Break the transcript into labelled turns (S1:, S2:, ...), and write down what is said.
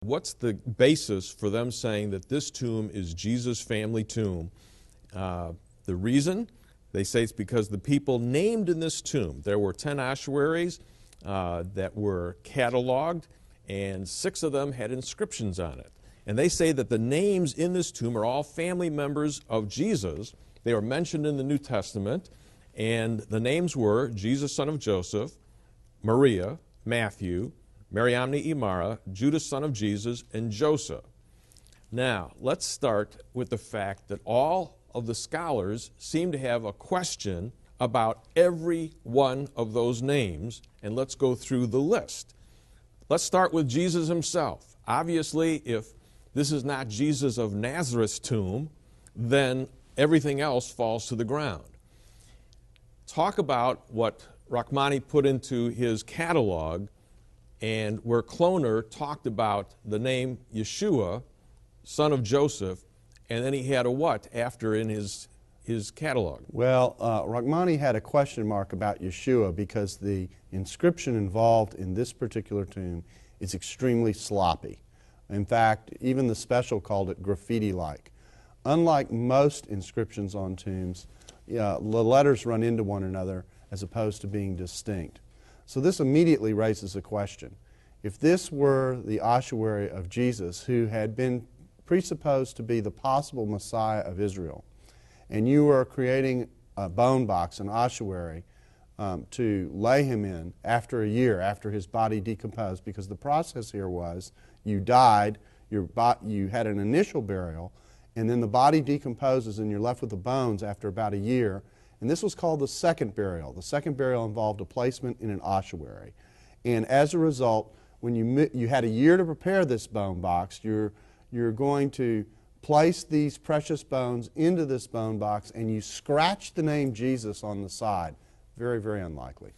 S1: What's the basis for them saying that this tomb is Jesus' family tomb? The reason, they say it's because the people named in this tomb, there were 10 ossuaries that were cataloged, and 6 of them had inscriptions on it. And they say that the names in this tomb are all family members of Jesus. They are mentioned in the New Testament, and the names were Jesus, son of Joseph, Maria, Matthew, Mariamne Imara, Judas, son of Jesus, and Joseph. Now, let's start with the fact that all of the scholars seem to have a question about every one of those names, and let's go through the list. Let's start with Jesus himself. Obviously, if this is not Jesus of Nazareth's tomb, then everything else falls to the ground. Talk about what Rachmani put into his catalog, and where Kloner talked about the name Yeshua, son of Joseph, and then he had a what after in his catalog?
S2: Well, Rachmani had a question mark about Yeshua because the inscription involved in this particular tomb is extremely sloppy. In fact, even the special called it graffiti-like. Unlike most inscriptions on tombs, the letters run into one another as opposed to being distinct. So this immediately raises a question. If this were the ossuary of Jesus, who had been presupposed to be the possible Messiah of Israel, and you were creating a bone box, an ossuary, to lay him in after a year, after his body decomposed, because the process here was you died, you had an initial burial, and then the body decomposes and you're left with the bones after about a year. And this was called the second burial. The second burial involved a placement in an ossuary. And as a result, when you had a year to prepare this bone box, you're going to place these precious bones into this bone box, and you scratch the name Jesus on the side. Very, very unlikely.